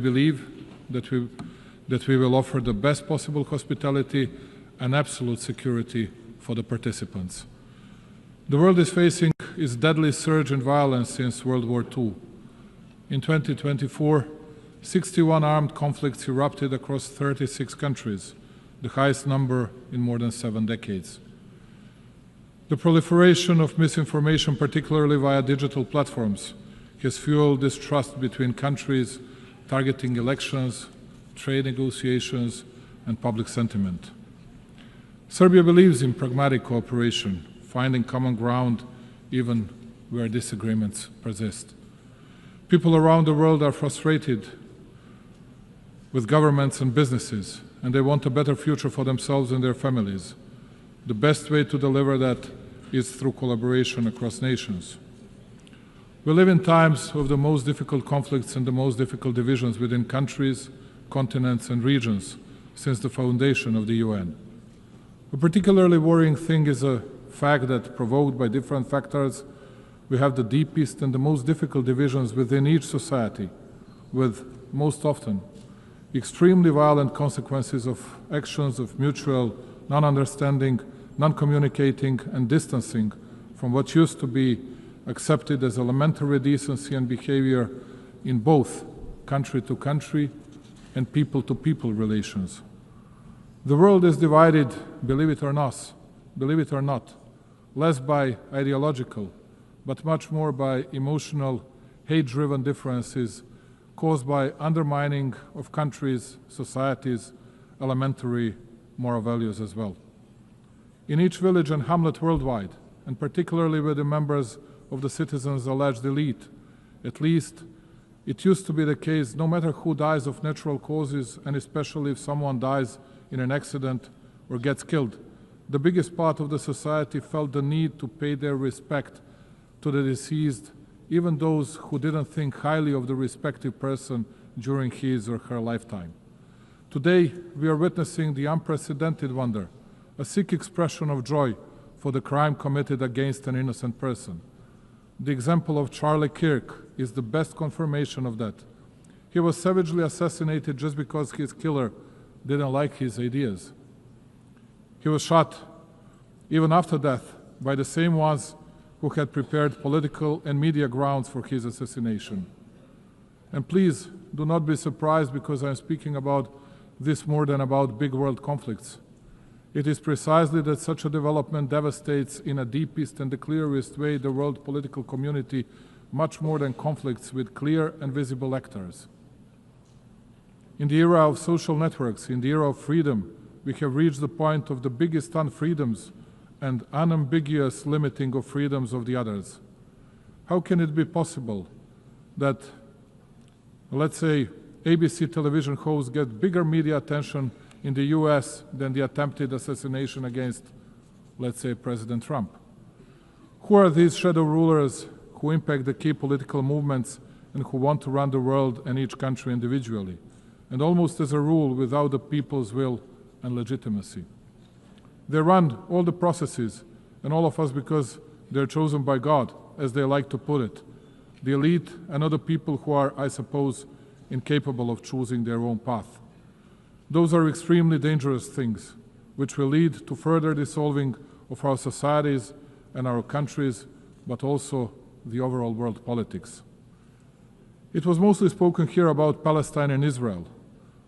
believe that we will offer the best possible hospitality and absolute security for the participants. The world is facing its deadly surge in violence since World War II. In 2024, 61 armed conflicts erupted across 36 countries, the highest number in more than 7 decades. The proliferation of misinformation, particularly via digital platforms, has fueled distrust between countries, targeting elections, trade negotiations, and public sentiment. Serbia believes in pragmatic cooperation, finding common ground even where disagreements persist. People around the world are frustrated with governments and businesses, and they want a better future for themselves and their families. The best way to deliver that is through collaboration across nations. We live in times of the most difficult conflicts and the most difficult divisions within countries, continents, and regions since the foundation of the UN. A particularly worrying thing is a fact that, provoked by different factors, we have the deepest and the most difficult divisions within each society, with, most often, extremely violent consequences of actions of mutual non-understanding, non-communicating, and distancing from what used to be accepted as elementary decency and behavior in both country-to-country and people-to-people relations. The world is divided, believe it or not, less by ideological, but much more by emotional, hate-driven differences caused by undermining of countries, societies, elementary moral values as well. In each village and hamlet worldwide, and particularly with the members of the citizens' alleged elite, at least it used to be the case, no matter who dies of natural causes, and especially if someone dies in an accident or gets killed, the biggest part of the society felt the need to pay their respect to the deceased, even those who didn't think highly of the respective person during his or her lifetime. Today, we are witnessing the unprecedented wonder, a sick expression of joy for the crime committed against an innocent person. The example of Charlie Kirk is the best confirmation of that. He was savagely assassinated just because his killer didn't like his ideas. He was shot, even after death, by the same ones who had prepared political and media grounds for his assassination. And please do not be surprised because I'm speaking about this more than about big world conflicts. It is precisely that such a development devastates in a deepest and the clearest way the world political community much more than conflicts with clear and visible actors. In the era of social networks, in the era of freedom, we have reached the point of the biggest unfreedoms and unambiguous limiting of freedoms of the others. How can it be possible that, let's say, ABC television hosts get bigger media attention in the US than the attempted assassination against, let's say, President Trump? Who are these shadow rulers who impact the key political movements and who want to run the world and each country individually, and almost as a rule without the people's will and legitimacy? They run all the processes, and all of us because they're chosen by God, as they like to put it. The elite and other people who are, I suppose, incapable of choosing their own path. Those are extremely dangerous things, which will lead to further dissolving of our societies and our countries, but also the overall world politics. It was mostly spoken here about Palestine and Israel.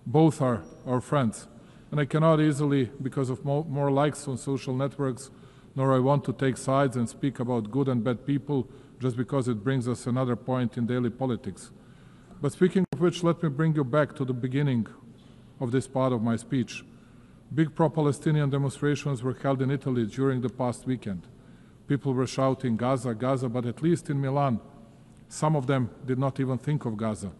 Both are our friends. And I cannot easily, because of more likes on social networks, nor I want to take sides and speak about good and bad people just because it brings us another point in daily politics. But speaking of which, let me bring you back to the beginning of this part of my speech. Big pro-Palestinian demonstrations were held in Italy during the past weekend. People were shouting Gaza, Gaza, but at least in Milan, some of them did not even think of Gaza.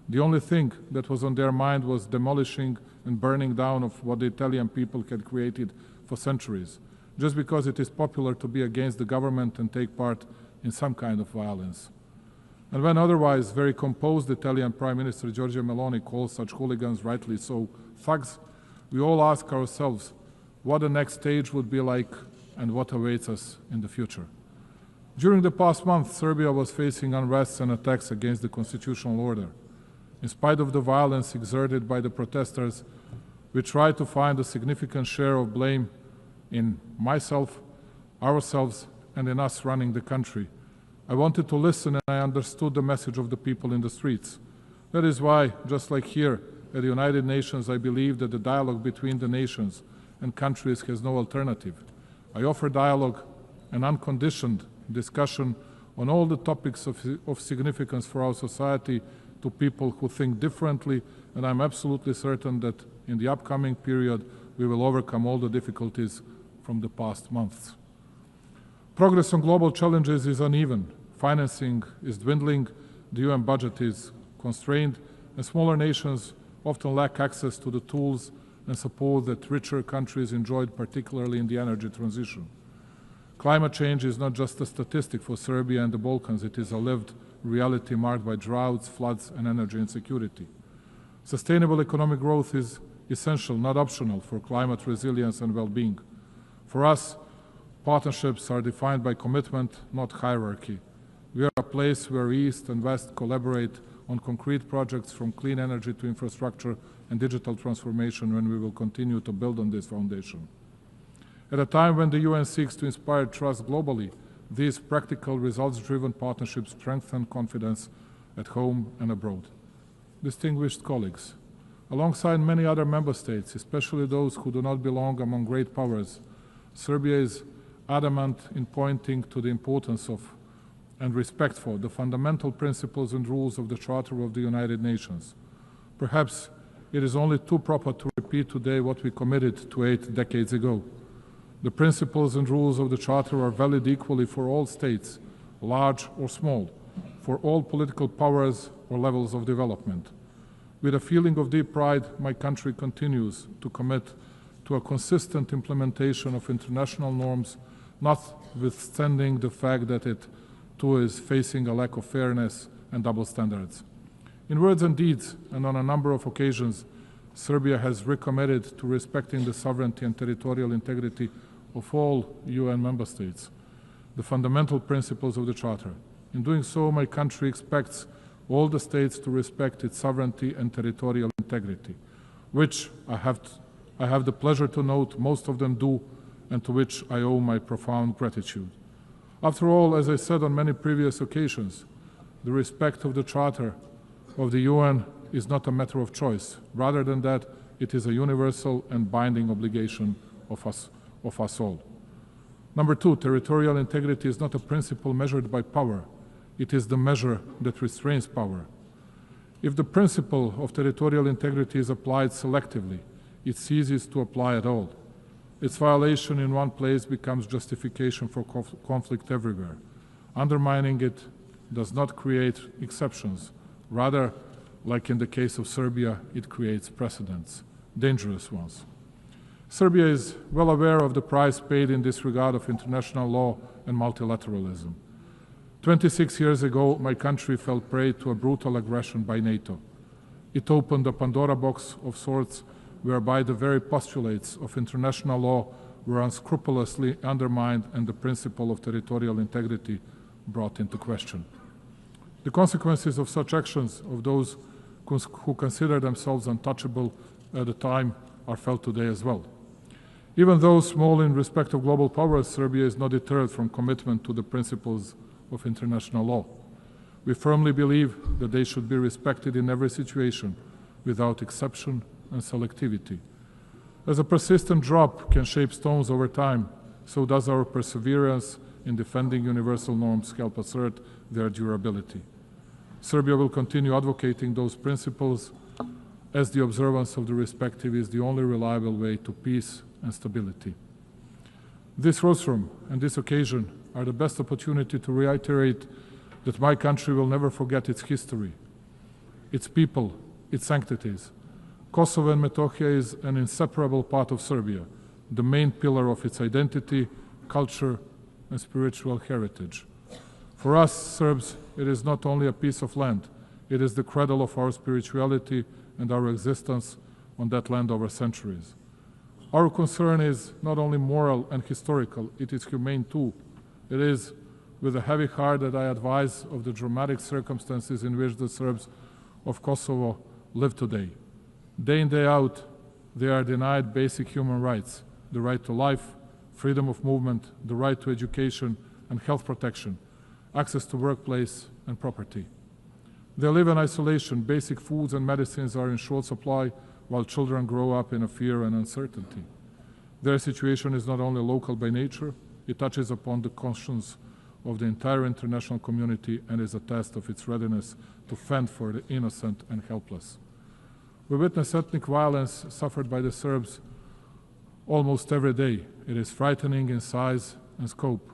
The only thing that was on their mind was demolishing and burning down of what the Italian people had created for centuries, just because it is popular to be against the government and take part in some kind of violence. And when otherwise very composed Italian Prime Minister Giorgia Meloni calls such hooligans, rightly so, thugs, we all ask ourselves what the next stage would be like and what awaits us in the future. During the past month, Serbia was facing unrest and attacks against the constitutional order. In spite of the violence exerted by the protesters, we try to find a significant share of blame in myself, ourselves, and in us running the country. I wanted to listen, and I understood the message of the people in the streets. That is why, just like here at the United Nations, I believe that the dialogue between the nations and countries has no alternative. I offer dialogue and unconditioned discussion on all the topics of significance for our society to people who think differently, and I'm absolutely certain that in the upcoming period we will overcome all the difficulties from the past months. Progress on global challenges is uneven. Financing is dwindling, the UN budget is constrained, and smaller nations often lack access to the tools and support that richer countries enjoyed, particularly in the energy transition. Climate change is not just a statistic for Serbia and the Balkans, it is a lived reality marked by droughts, floods, and energy insecurity. Sustainable economic growth is essential, not optional, for climate resilience and well-being. For us, partnerships are defined by commitment, not hierarchy. We are a place where East and West collaborate on concrete projects from clean energy to infrastructure and digital transformation, when we will continue to build on this foundation. At a time when the UN seeks to inspire trust globally, these practical, results-driven partnerships strengthen confidence at home and abroad. Distinguished colleagues, alongside many other member states, especially those who do not belong among great powers, Serbia is adamant in pointing to the importance of and respect for the fundamental principles and rules of the Charter of the United Nations. Perhaps it is only too proper to repeat today what we committed to 8 decades ago. The principles and rules of the Charter are valid equally for all states, large or small, for all political powers or levels of development. With a feeling of deep pride, my country continues to commit to a consistent implementation of international norms, notwithstanding the fact that it too is facing a lack of fairness and double standards. In words and deeds, and on a number of occasions, Serbia has recommitted to respecting the sovereignty and territorial integrity of all UN member states, the fundamental principles of the Charter. In doing so, my country expects all the states to respect its sovereignty and territorial integrity, which I have the pleasure to note most of them do, and to which I owe my profound gratitude. After all, as I said on many previous occasions, the respect of the Charter of the UN is not a matter of choice. Rather than that, it is a universal and binding obligation of us all. Number two, territorial integrity is not a principle measured by power. It is the measure that restrains power. If the principle of territorial integrity is applied selectively, it ceases to apply at all. Its violation in one place becomes justification for conflict everywhere. Undermining it does not create exceptions. Rather, like in the case of Serbia, it creates precedents, dangerous ones. Serbia is well aware of the price paid in this regard of international law and multilateralism. 26 years ago, my country fell prey to a brutal aggression by NATO. It opened a Pandora box of sorts, whereby the very postulates of international law were unscrupulously undermined and the principle of territorial integrity brought into question. The consequences of such actions of those who consider themselves untouchable at the time are felt today as well. Even though small in respect of global powers, Serbia is not deterred from commitment to the principles of international law. We firmly believe that they should be respected in every situation, without exception and selectivity. As a persistent drop can shape stones over time, so does our perseverance in defending universal norms help assert their durability. Serbia will continue advocating those principles, as the observance of the respective is the only reliable way to peace and stability. This rostrum and this occasion are the best opportunity to reiterate that my country will never forget its history, its people, its sanctities. Kosovo and Metohija is an inseparable part of Serbia, the main pillar of its identity, culture, and spiritual heritage. For us Serbs, it is not only a piece of land, it is the cradle of our spirituality and our existence on that land over centuries. Our concern is not only moral and historical, it is humane too. It is with a heavy heart that I advise of the dramatic circumstances in which the Serbs of Kosovo live today. Day in, day out, they are denied basic human rights, the right to life, freedom of movement, the right to education and health protection, access to workplace and property. They live in isolation. Basic foods and medicines are in short supply, while children grow up in a fear and uncertainty. Their situation is not only local by nature, it touches upon the conscience of the entire international community and is a test of its readiness to fend for the innocent and helpless. We witness ethnic violence suffered by the Serbs almost every day. It is frightening in size and scope.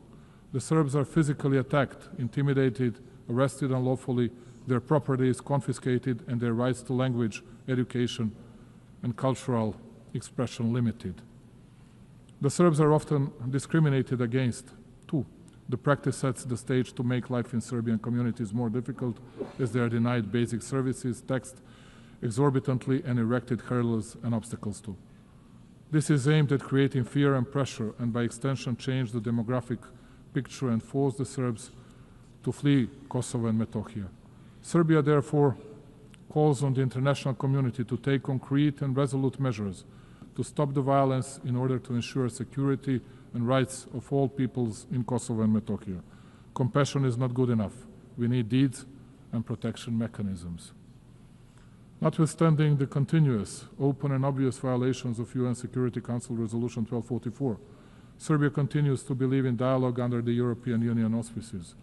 The Serbs are physically attacked, intimidated, arrested unlawfully, their property is confiscated, and their rights to language, education, and cultural expression limited. The Serbs are often discriminated against, too. The practice sets the stage to make life in Serbian communities more difficult, as they are denied basic services, taxed exorbitantly, and erected hurdles and obstacles too. This is aimed at creating fear and pressure, and by extension change the demographic picture and force the Serbs to flee Kosovo and Metohija. Serbia therefore calls on the international community to take concrete and resolute measures to stop the violence in order to ensure security and rights of all peoples in Kosovo and Metohija. Compassion is not good enough. We need deeds and protection mechanisms. Notwithstanding the continuous, open and obvious violations of UN Security Council Resolution 1244, Serbia continues to believe in dialogue under the European Union auspices.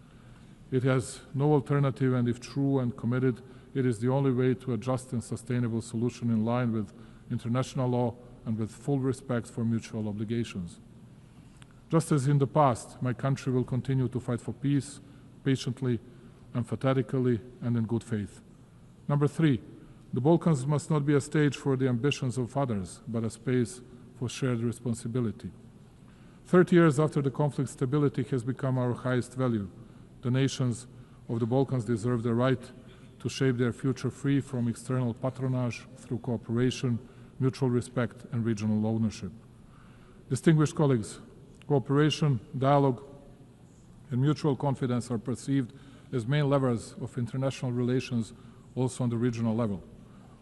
It has no alternative, and if true and committed, it is the only way to a just and sustainable solution in line with international law and with full respect for mutual obligations. Just as in the past, my country will continue to fight for peace, patiently, emphatically, and in good faith. Number 3, the Balkans must not be a stage for the ambitions of others, but a space for shared responsibility. 30 years after the conflict, stability has become our highest value. The nations of the Balkans deserve the right to shape their future free from external patronage through cooperation, mutual respect, and regional ownership. Distinguished colleagues, cooperation, dialogue, and mutual confidence are perceived as main levers of international relations also on the regional level.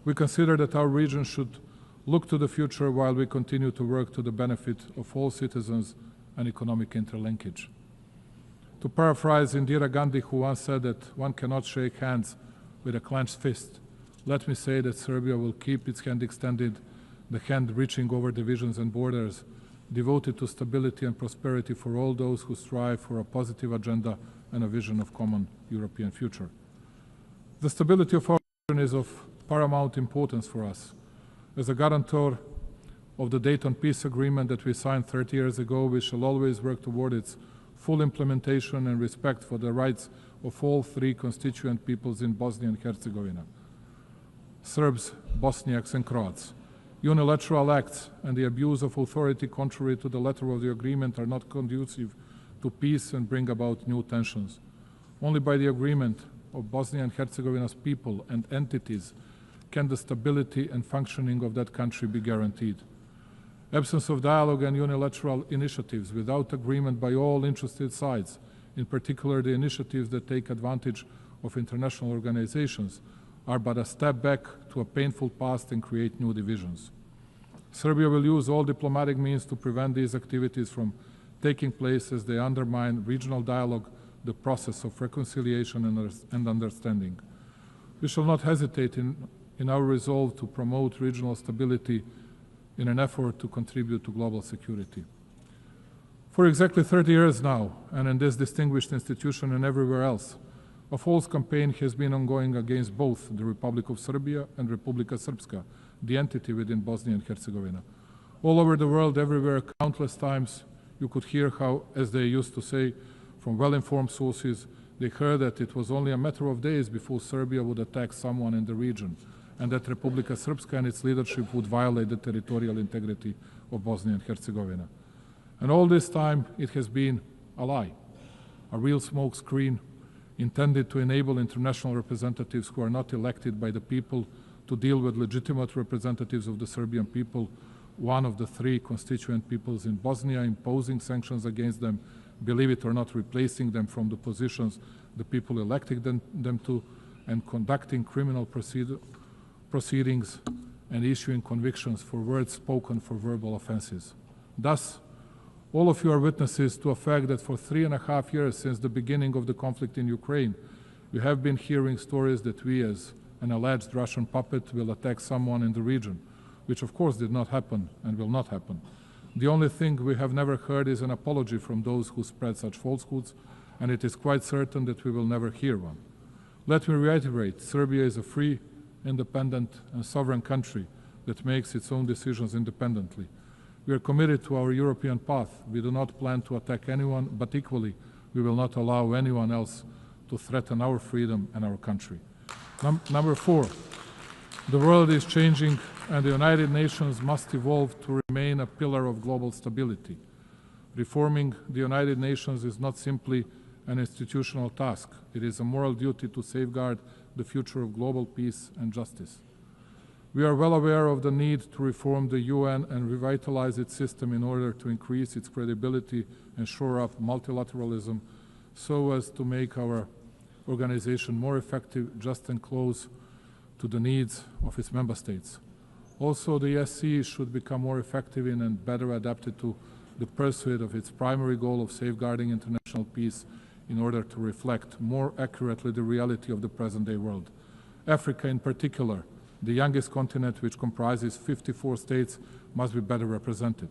We consider that our region should look to the future while we continue to work to the benefit of all citizens and economic interlinkage. To paraphrase Indira Gandhi, who once said that one cannot shake hands with a clenched fist, let me say that Serbia will keep its hand extended, the hand reaching over divisions and borders, devoted to stability and prosperity for all those who strive for a positive agenda and a vision of common European future. The stability of our region is of paramount importance for us. As a guarantor of the Dayton Peace Agreement that we signed 30 years ago, we shall always work toward its full implementation and respect for the rights of all 3 constituent peoples in Bosnia and Herzegovina, Serbs, Bosniaks, and Croats. Unilateral acts and the abuse of authority contrary to the letter of the agreement are not conducive to peace and bring about new tensions. Only by the agreement of Bosnia and Herzegovina's people and entities can the stability and functioning of that country be guaranteed. Absence of dialogue and unilateral initiatives without agreement by all interested sides, in particular the initiatives that take advantage of international organizations, are but a step back to a painful past and create new divisions. Serbia will use all diplomatic means to prevent these activities from taking place as they undermine regional dialogue, the process of reconciliation and understanding. We shall not hesitate in our resolve to promote regional stability in an effort to contribute to global security. For exactly 30 years now, and in this distinguished institution and everywhere else, a false campaign has been ongoing against both the Republic of Serbia and Republika Srpska, the entity within Bosnia and Herzegovina. All over the world, everywhere, countless times, you could hear how, as they used to say, from well-informed sources, they heard that it was only a matter of days before Serbia would attack someone in the region, and that Republika Srpska and its leadership would violate the territorial integrity of Bosnia and Herzegovina. And all this time, it has been a lie, a real smokescreen intended to enable international representatives who are not elected by the people to deal with legitimate representatives of the Serbian people, one of the 3 constituent peoples in Bosnia, imposing sanctions against them, believe it or not, replacing them from the positions the people elected them to, and conducting criminal proceedings and issuing convictions for words spoken for verbal offenses. Thus, all of you are witnesses to a fact that for 3.5 years since the beginning of the conflict in Ukraine, we have been hearing stories that we, as an alleged Russian puppet, will attack someone in the region, which of course did not happen and will not happen. The only thing we have never heard is an apology from those who spread such falsehoods, and it is quite certain that we will never hear one. Let me reiterate, Serbia is a free, independent and sovereign country that makes its own decisions independently. We are committed to our European path. We do not plan to attack anyone, but equally, we will not allow anyone else to threaten our freedom and our country. Number 4, the world is changing and the United Nations must evolve to remain a pillar of global stability. Reforming the United Nations is not simply an institutional task. It is a moral duty to safeguard the future of global peace and justice. We are well aware of the need to reform the UN and revitalize its system in order to increase its credibility and shore up multilateralism so as to make our organization more effective, just and close to the needs of its member states. Also, the SC should become more effective in and better adapted to the pursuit of its primary goal of safeguarding international peace in order to reflect more accurately the reality of the present-day world. Africa in particular, the youngest continent which comprises 54 states, must be better represented.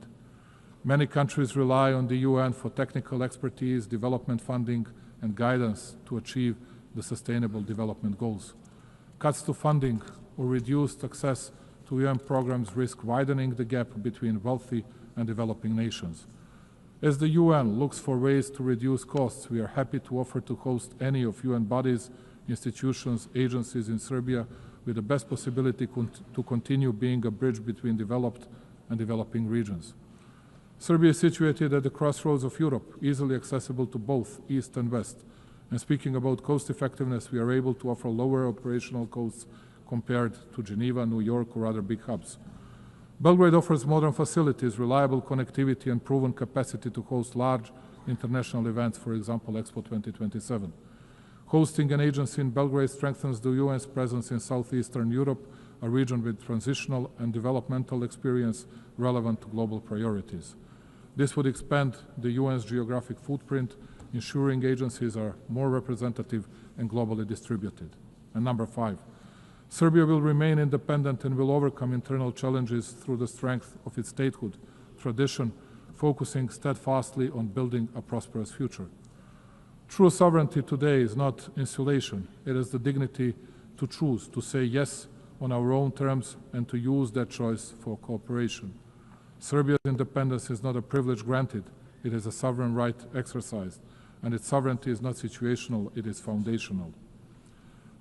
Many countries rely on the UN for technical expertise, development funding, and guidance to achieve the Sustainable Development Goals. Cuts to funding or reduced access to UN programs risk widening the gap between wealthy and developing nations. As the UN looks for ways to reduce costs, we are happy to offer to host any of UN bodies, institutions, agencies in Serbia with the best possibility to continue being a bridge between developed and developing regions. Serbia is situated at the crossroads of Europe, easily accessible to both East and West. And speaking about cost effectiveness, we are able to offer lower operational costs compared to Geneva, New York, or other big hubs. Belgrade offers modern facilities, reliable connectivity, and proven capacity to host large international events, for example, Expo 2027. Hosting an agency in Belgrade strengthens the UN's presence in Southeastern Europe, a region with transitional and developmental experience relevant to global priorities. This would expand the UN's geographic footprint, ensuring agencies are more representative and globally distributed. And number 5, Serbia will remain independent and will overcome internal challenges through the strength of its statehood tradition, focusing steadfastly on building a prosperous future. True sovereignty today is not insulation. It is the dignity to choose, to say yes on our own terms, and to use that choice for cooperation. Serbia's independence is not a privilege granted. It is a sovereign right exercised, and its sovereignty is not situational, it is foundational.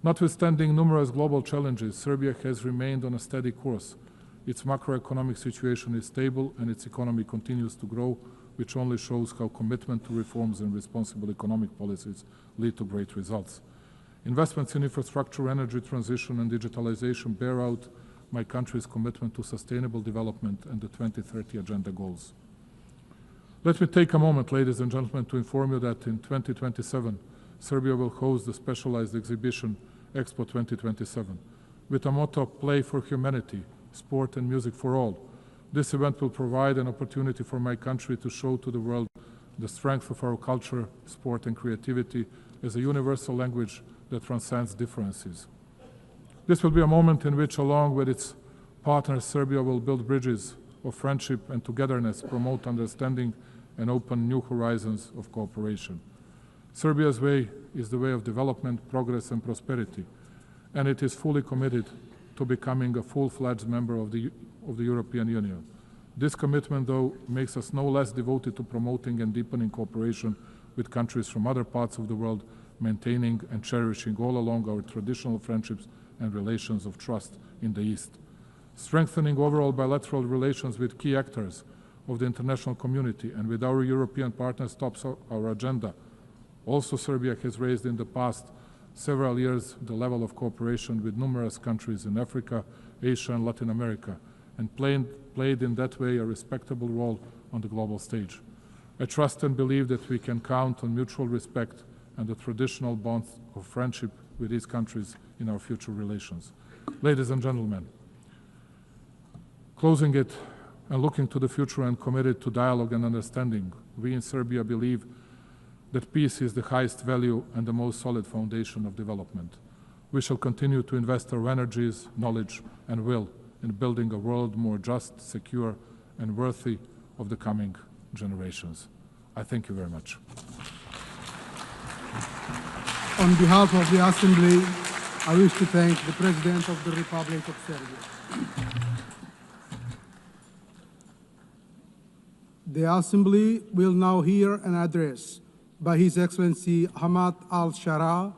Notwithstanding numerous global challenges, Serbia has remained on a steady course. Its macroeconomic situation is stable and its economy continues to grow, which only shows how commitment to reforms and responsible economic policies lead to great results. Investments in infrastructure, energy transition, and digitalization bear out my country's commitment to sustainable development and the 2030 Agenda goals. Let me take a moment, ladies and gentlemen, to inform you that in 2027, Serbia will host the specialized exhibition Expo 2027 with a motto, Play for Humanity, Sport and Music for All. This event will provide an opportunity for my country to show to the world the strength of our culture, sport, and creativity as a universal language that transcends differences. This will be a moment in which, along with its partners, Serbia will build bridges of friendship and togetherness, promote understanding, and open new horizons of cooperation. Serbia's way is the way of development, progress, and prosperity, and it is fully committed to becoming a full-fledged member of the European Union. This commitment, though, makes us no less devoted to promoting and deepening cooperation with countries from other parts of the world, maintaining and cherishing all along our traditional friendships and relations of trust in the East. Strengthening overall bilateral relations with key actors of the international community and with our European partners tops our agenda. Also, Serbia has raised in the past several years the level of cooperation with numerous countries in Africa, Asia, and Latin America, and played in that way a respectable role on the global stage. I trust and believe that we can count on mutual respect and the traditional bonds of friendship with these countries in our future relations. Ladies and gentlemen, closing it and looking to the future and committed to dialogue and understanding, we in Serbia believe that peace is the highest value and the most solid foundation of development. We shall continue to invest our energies, knowledge, and will in building a world more just, secure, and worthy of the coming generations. I thank you very much. On behalf of the Assembly, I wish to thank the President of the Republic of Serbia. The Assembly will now hear an address by His Excellency Hamad al-Sharaa,